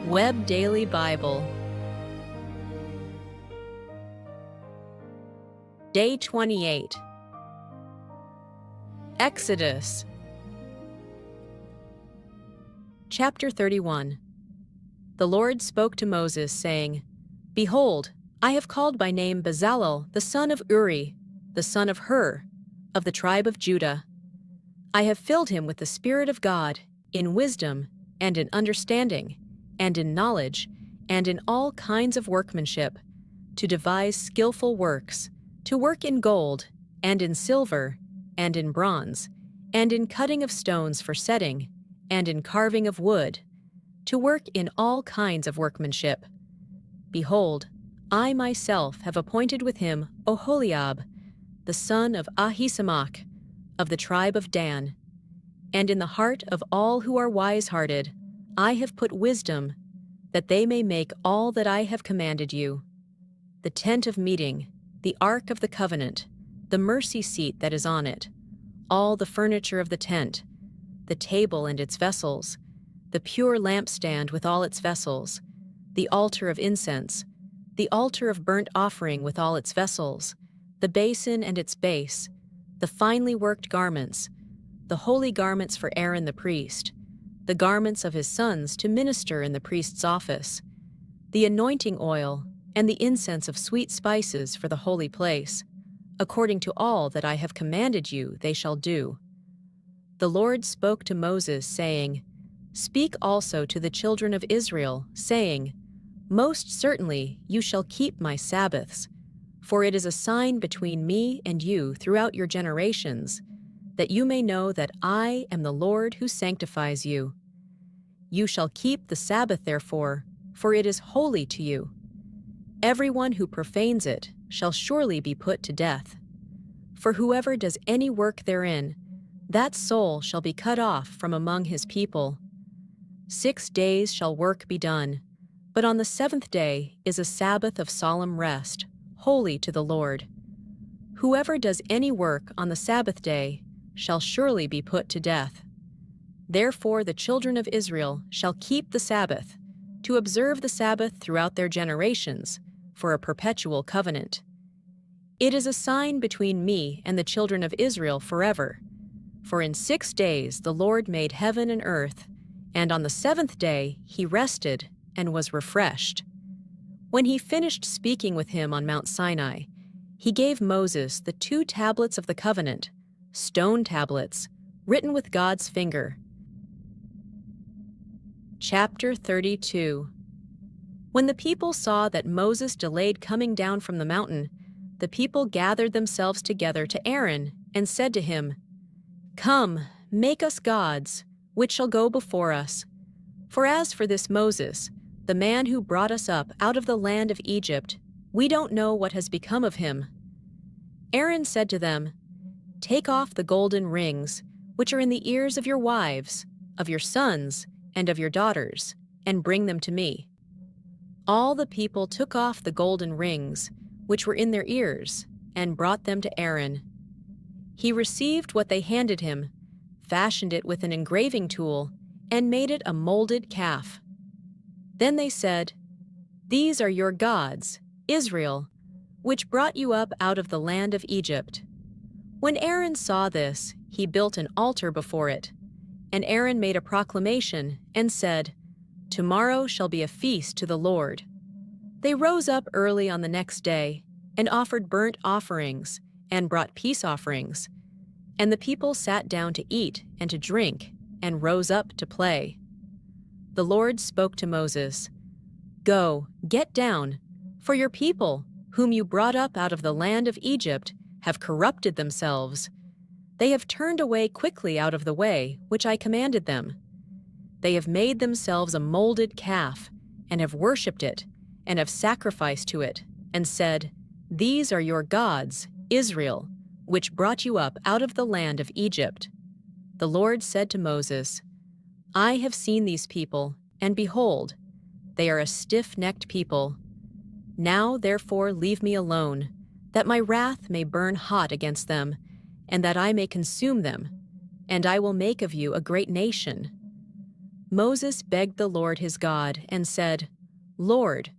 Web Daily Bible. Day 28. Exodus. Chapter 31. The Lord spoke to Moses, saying, Behold, I have called by name Bezalel, the son of Uri, the son of Hur, of the tribe of Judah. I have filled him with the Spirit of God, in wisdom, and in understanding, and in knowledge, and in all kinds of workmanship, to devise skillful works, to work in gold, and in silver, and in bronze, and in cutting of stones for setting, and in carving of wood, to work in all kinds of workmanship. Behold, I myself have appointed with him Oholiab, the son of Ahisamach, of the tribe of Dan. And in the heart of all who are wise-hearted, I have put wisdom, that they may make all that I have commanded you: the tent of meeting, the ark of the covenant, the mercy seat that is on it, all the furniture of the tent, the table and its vessels, the pure lampstand with all its vessels, the altar of incense, the altar of burnt offering with all its vessels, the basin and its base, the finely worked garments, the holy garments for Aaron the priest, the garments of his sons to minister in the priest's office, the anointing oil, and the incense of sweet spices for the holy place. According to all that I have commanded you, they shall do. The Lord spoke to Moses, saying, Speak also to the children of Israel, saying, Most certainly you shall keep my Sabbaths, for it is a sign between me and you throughout your generations, that you may know that I am the Lord who sanctifies you. You shall keep the Sabbath, therefore, for it is holy to you. Everyone who profanes it shall surely be put to death. For whoever does any work therein, that soul shall be cut off from among his people. 6 days shall work be done, but on the seventh day is a Sabbath of solemn rest, holy to the Lord. Whoever does any work on the Sabbath day shall surely be put to death. Therefore the children of Israel shall keep the Sabbath, to observe the Sabbath throughout their generations, for a perpetual covenant. It is a sign between me and the children of Israel forever. For in 6 days the Lord made heaven and earth, and on the seventh day he rested and was refreshed. When he finished speaking with him on Mount Sinai, he gave Moses the 2 tablets of the covenant, stone tablets, written with God's finger. Chapter 32. When the people saw that Moses delayed coming down from the mountain, the people gathered themselves together to Aaron and said to him, Come, make us gods, which shall go before us. For as for this Moses, the man who brought us up out of the land of Egypt, we don't know what has become of him. Aaron said to them, Take off the golden rings, which are in the ears of your wives, of your sons, and of your daughters, and bring them to me. All the people took off the golden rings, which were in their ears, and brought them to Aaron. He received what they handed him, fashioned it with an engraving tool, and made it a molded calf. Then they said, These are your gods, Israel, which brought you up out of the land of Egypt. When Aaron saw this, he built an altar before it. And Aaron made a proclamation and said, Tomorrow shall be a feast to the Lord. They rose up early on the next day and offered burnt offerings and brought peace offerings. And the people sat down to eat and to drink and rose up to play. The Lord spoke to Moses, Go, get down, for your people, whom you brought up out of the land of Egypt, have corrupted themselves. They have turned away quickly out of the way which I commanded them. They have made themselves a molded calf, and have worshipped it, and have sacrificed to it, and said, These are your gods, Israel, which brought you up out of the land of Egypt. The Lord said to Moses, I have seen these people, and behold, they are a stiff-necked people. Now therefore leave me alone, that my wrath may burn hot against them, and that I may consume them, and I will make of you a great nation. Moses begged the Lord his God and said, "Lord,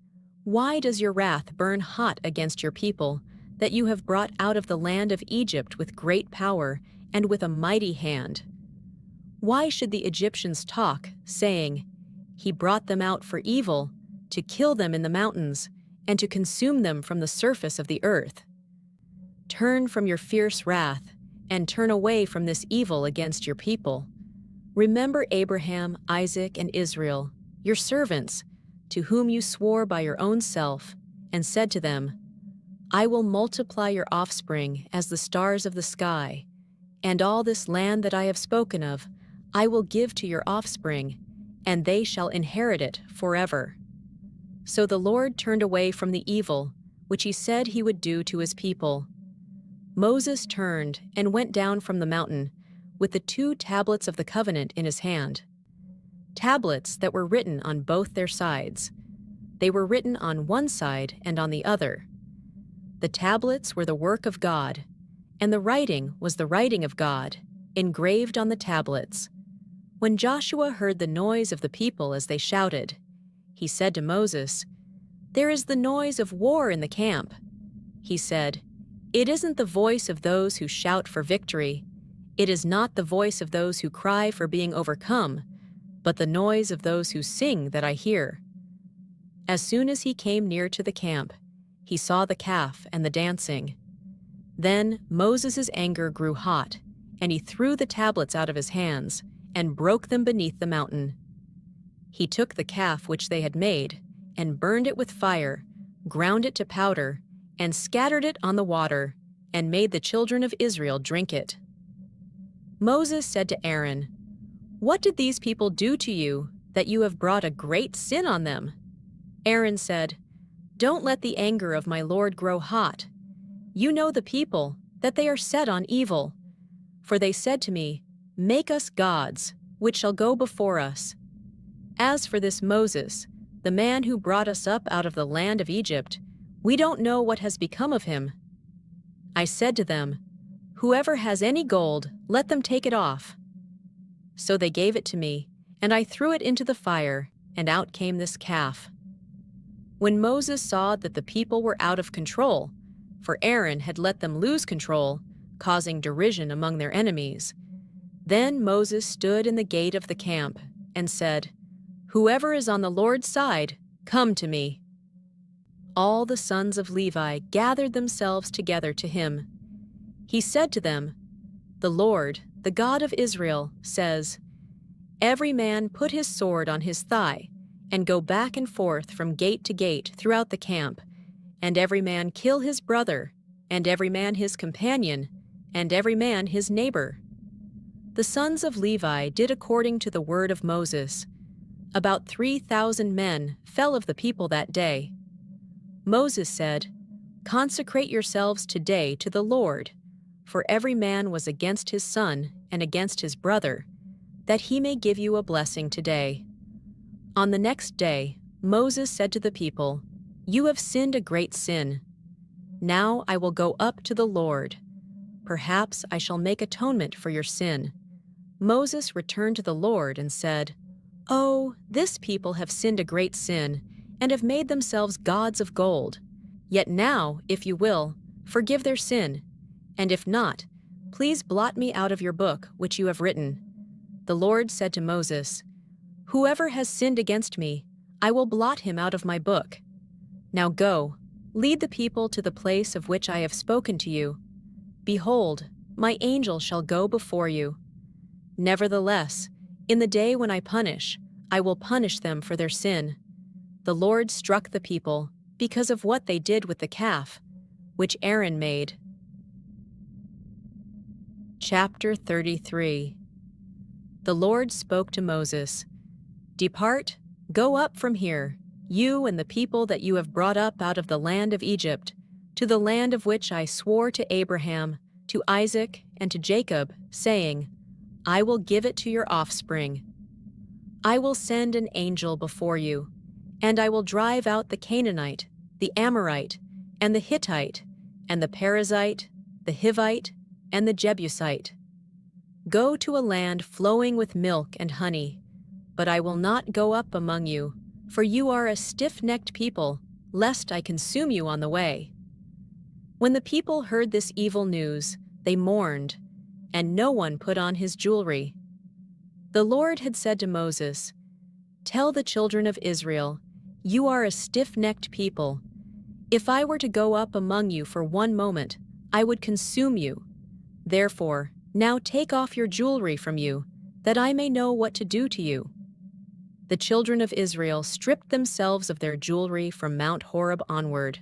why does your wrath burn hot against your people, that you have brought out of the land of Egypt with great power and with a mighty hand? Why should the Egyptians talk, saying, 'He brought them out for evil, to kill them in the mountains, and to consume them from the surface of the earth?' Turn from your fierce wrath, and turn away from this evil against your people. Remember Abraham, Isaac, and Israel, your servants, to whom you swore by your own self, and said to them, 'I will multiply your offspring as the stars of the sky, and all this land that I have spoken of I will give to your offspring, and they shall inherit it forever.' So the Lord turned away from the evil, which he said he would do to his people. Moses turned and went down from the mountain with the 2 tablets of the covenant in his hand, tablets that were written on both their sides. They were written on one side and on the other. The tablets were the work of God, and the writing was the writing of God, engraved on the tablets. When Joshua heard the noise of the people as they shouted, he said to Moses, "There is the noise of war in the camp." He said, "It isn't the voice of those who shout for victory. It is not the voice of those who cry for being overcome, but the noise of those who sing that I hear." As soon as he came near to the camp, he saw the calf and the dancing. Then Moses' anger grew hot, and he threw the tablets out of his hands and broke them beneath the mountain. He took the calf which they had made and burned it with fire, ground it to powder, and scattered it on the water, and made the children of Israel drink it. Moses said to Aaron, "What did these people do to you, that you have brought a great sin on them?" Aaron said, "Don't let the anger of my Lord grow hot. You know the people, that they are set on evil. For they said to me, 'Make us gods, which shall go before us.' As for this Moses, the man who brought us up out of the land of Egypt, we don't know what has become of him." I said to them, "Whoever has any gold, let them take it off." So they gave it to me, and I threw it into the fire, and out came this calf. When Moses saw that the people were out of control, for Aaron had let them lose control, causing derision among their enemies, then Moses stood in the gate of the camp and said, "Whoever is on the Lord's side, come to me." All the sons of Levi gathered themselves together to him. He said to them, "The Lord, the God of Israel, says, 'Every man put his sword on his thigh, and go back and forth from gate to gate throughout the camp, and every man kill his brother, and every man his companion, and every man his neighbor.'" The sons of Levi did according to the word of Moses. About 3,000 men fell of the people that day. Moses said, "Consecrate yourselves today to the Lord, for every man was against his son and against his brother, that he may give you a blessing today." On the next day, Moses said to the people, "You have sinned a great sin. Now I will go up to the Lord. Perhaps I shall make atonement for your sin." Moses returned to the Lord and said, "Oh, this people have sinned a great sin, and have made themselves gods of gold. Yet now, if you will, forgive their sin, and if not, please blot me out of your book which you have written." The Lord said to Moses, "Whoever has sinned against me, I will blot him out of my book. Now go, lead the people to the place of which I have spoken to you. Behold, my angel shall go before you. Nevertheless, in the day when I punish, I will punish them for their sin." The Lord struck the people because of what they did with the calf, which Aaron made. Chapter 33. The Lord spoke to Moses, "Depart, go up from here, you and the people that you have brought up out of the land of Egypt, to the land of which I swore to Abraham, to Isaac, and to Jacob, saying, 'I will give it to your offspring.' I will send an angel before you, and I will drive out the Canaanite, the Amorite, and the Hittite, and the Perizzite, the Hivite, and the Jebusite. Go to a land flowing with milk and honey, But I will not go up among you, for you are a stiff-necked people, lest I consume you on the way." When the people heard this evil news, they mourned, and no one put on his jewelry. The Lord had said to Moses, "Tell the children of Israel, you are a stiff-necked people. If I were to go up among you for one moment, I would consume you. Therefore, now take off your jewelry from you, that I may know what to do to you." The children of Israel stripped themselves of their jewelry from Mount Horeb onward.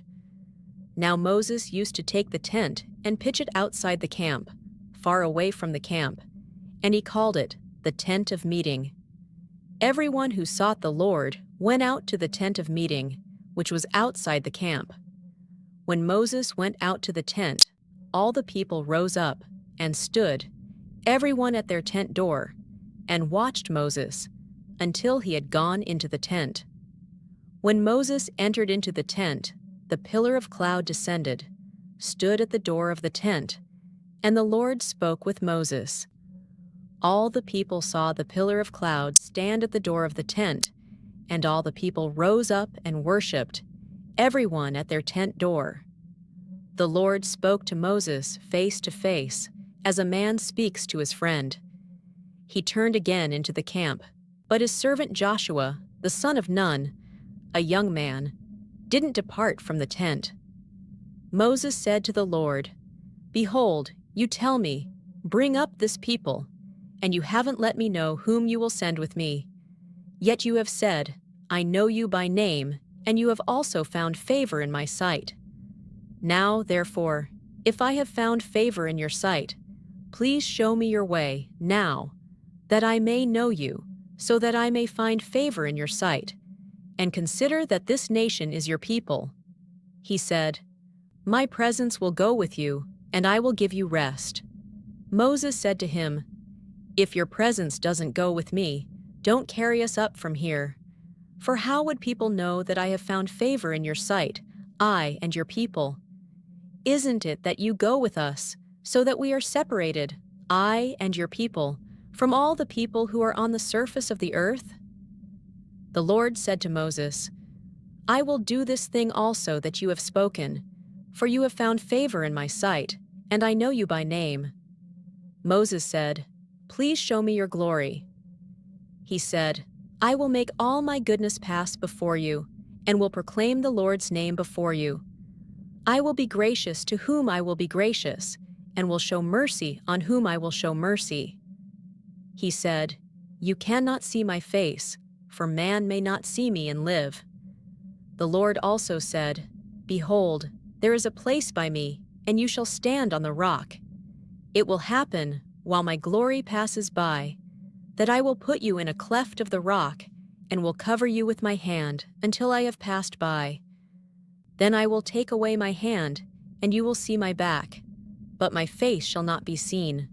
Now Moses used to take the tent and pitch it outside the camp, far away from the camp, and he called it the tent of meeting. Everyone who sought the Lord went out to the tent of meeting, which was outside the camp. When Moses went out to the tent, all the people rose up and stood, everyone at their tent door, and watched Moses until he had gone into the tent. When Moses entered into the tent, the pillar of cloud descended, stood at the door of the tent, and the Lord spoke with Moses. All the people saw the pillar of cloud stand at the door of the tent, and all the people rose up and worshipped, everyone at their tent door. The Lord spoke to Moses face to face, as a man speaks to his friend. He turned again into the camp, but his servant Joshua, the son of Nun, a young man, didn't depart from the tent. Moses said to the Lord, "Behold, you tell me, bring up this people, and you haven't let me know whom you will send with me. Yet you have said, I know you by name, and you have also found favor in my sight. Now, therefore, if I have found favor in your sight, please show me your way now, that I may know you, so that I may find favor in your sight, and consider that this nation is your people." He said, "My presence will go with you, and I will give you rest." Moses said to him, "If your presence doesn't go with me, don't carry us up from here. For how would people know that I have found favor in your sight, I and your people? Isn't it that you go with us, so that we are separated, I and your people, from all the people who are on the surface of the earth?" The Lord said to Moses, "I will do this thing also that you have spoken, for you have found favor in my sight, and I know you by name." Moses said, "Please show me your glory." He said, "I will make all my goodness pass before you, and will proclaim the Lord's name before you. I will be gracious to whom I will be gracious, and will show mercy on whom I will show mercy." He said, "You cannot see my face, for man may not see me and live." The Lord also said, "Behold, there is a place by me, and you shall stand on the rock. It will happen, while my glory passes by, that I will put you in a cleft of the rock, and will cover you with my hand until I have passed by. Then I will take away my hand, and you will see my back, but my face shall not be seen.